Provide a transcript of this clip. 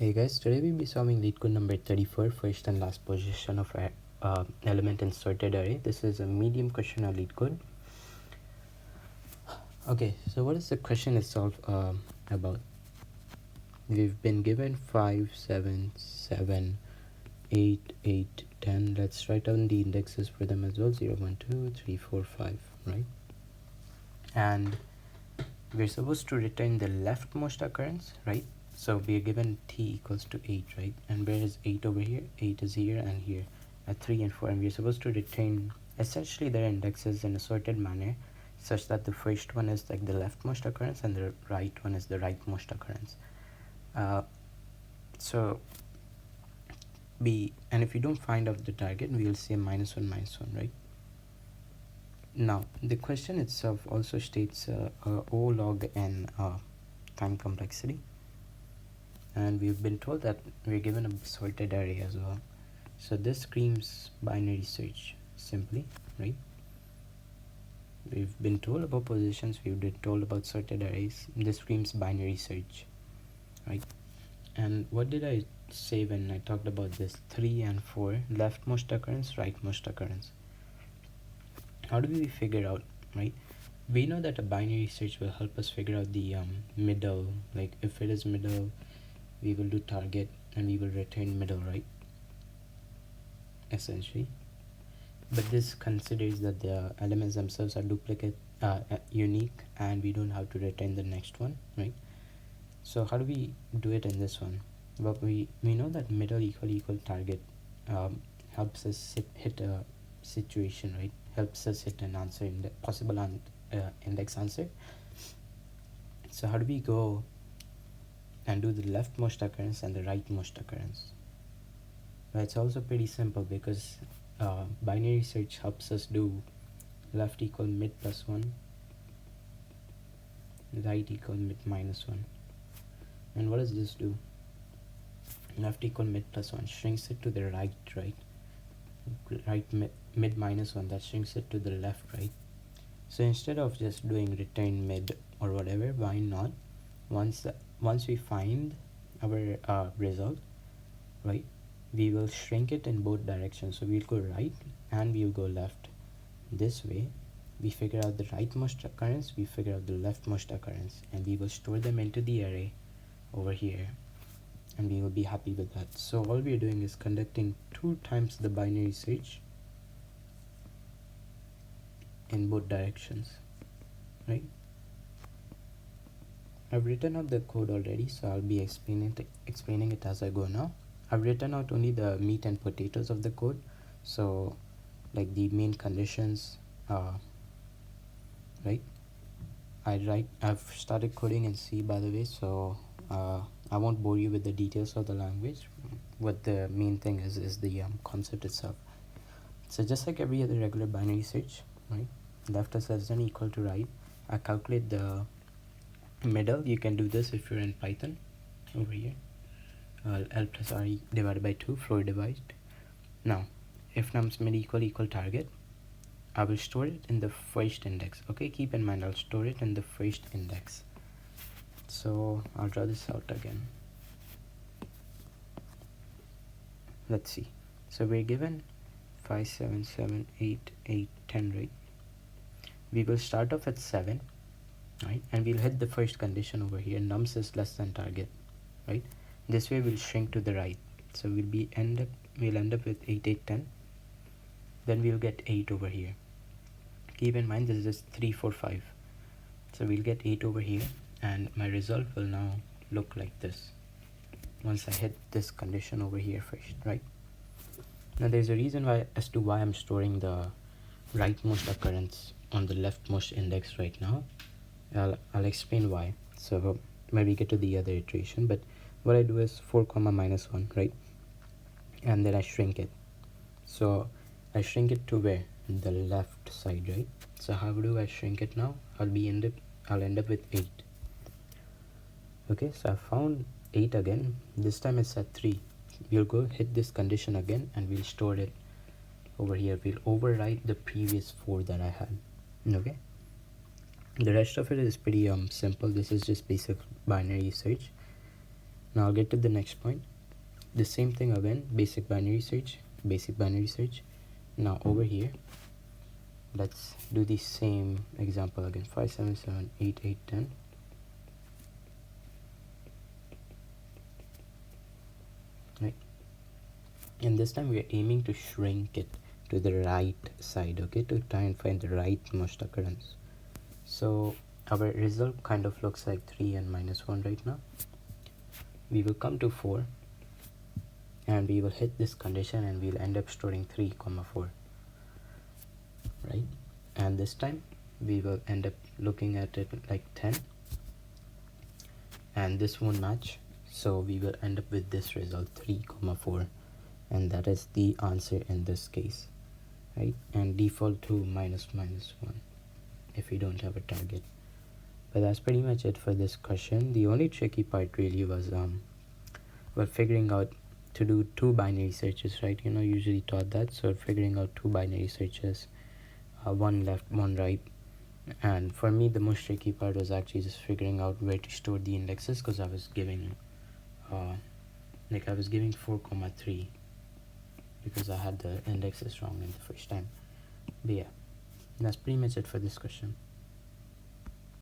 Hey guys, today we'll be solving LeetCode number 34, first and last position of a element in sorted array. This is a medium question on LeetCode. Okay, so what is the question itself about? We've been given 5, 7, 7, 8, 8, 10. Let's write down the indexes for them as well. 0, 1, 2, 3, 4, 5, right? And we're supposed to return the leftmost occurrence, right? So we are given t equals to 8, right? And where is 8 over here? 8 is here and here at 3 and 4. And we're supposed to retain essentially their indexes in a sorted manner such that the first one is like the leftmost occurrence and the right one is the rightmost occurrence. And if you don't find out the target, we'll say -1, -1, right? Now, the question itself also states O log n time complexity. And we've been told that we're given a sorted array as well. So this screams binary search simply, right? We've been told about positions, we've been told about sorted arrays. This screams binary search, right? And what did I say when I talked about this? 3 and 4, leftmost occurrence, rightmost occurrence. How do we figure out, right? We know that a binary search will help us figure out the middle. Like if it is middle, we will do target and we will return middle, right? Essentially. But this considers that the elements themselves are unique, and we don't have to return the next one, right? So how do we do it in this one? Well, we know that middle equal target helps us hit a situation, right? Helps us hit an answer in the possible index answer. So how do we go and do the leftmost occurrence and the rightmost occurrence? Well, it's also pretty simple because binary search helps us do left equal mid plus 1, right equal mid minus 1. And what does this do? Left equal mid plus 1 shrinks it to the right, right? Right mid minus 1, that shrinks it to the left, right? So instead of just doing return mid or whatever, why not? Once we find our result, right, we will shrink it in both directions. So we'll go right and we'll go left. This way we figure out the rightmost occurrence, we figure out the leftmost occurrence, and we will store them into the array over here, and we will be happy with that. So all we are doing is conducting 2 times the binary search in both directions, right? I've written out the code already, so I'll be explaining it as I go now. I've written out only the meat and potatoes of the code, so like the main conditions, right? I've started coding in C, by the way, so I won't bore you with the details of the language. What the main thing is the concept itself. So just like every other regular binary search, right? Left is less than equal to right. I calculate the middle. You can do this if you're in Python over here. L plus R divided by 2, floor divided. Now, if nums mid equal target, I will store it in the first index. Okay, keep in mind I'll store it in the first index. So I'll draw this out again. Let's see. So we're given 5, 7, 7, 8, 8, 10, right? We will start off at 7, right? And we'll hit the first condition over here. Nums is less than target, right? This way we'll shrink to the right. So we'll end up with 8, 8, 10. Then we'll get 8 over here. Keep in mind this is 3, 4, 5. So we'll get 8 over here, and my result will now look like this once I hit this condition over here first, right? Now there's a reason as to why I'm storing the rightmost occurrence on the leftmost index right now. I'll explain why. So when we get to the other iteration, but what I do is 4, -1, right? And then I shrink it. So I shrink it to where? The left side, right? So how do I shrink it now? I'll end up with 8. Okay, so I found 8 again. This time it's at 3. We'll go hit this condition again and we'll store it over here. We'll overwrite the previous 4 that I had. Okay, the rest of it is pretty simple. This is just basic binary search. Now I'll get to the next point. The same thing again, basic binary search. Now over here, let's do the same example again, 5 7 7 8 8 10. Right, and this time we are aiming to shrink it to the right side, okay, to try and find the rightmost occurrence. So our result kind of looks like 3 and minus 1 right now. We will come to 4 and we will hit this condition and we'll end up storing 3 comma 4, right? And this time we will end up looking at it like 10, and this won't match, so we will end up with this result 3 comma 4, and that is the answer in this case, right? And default to minus 1 if we don't have a target. But that's pretty much it for this question. The only tricky part really was figuring out to do 2 binary searches, right? Usually taught that, so figuring out 2 binary searches, one left, one right. And for me, the most tricky part was actually just figuring out where to store the indexes, because I was giving 4,3 because I had the indexes wrong in the first time. But yeah, that's pretty much it for this question.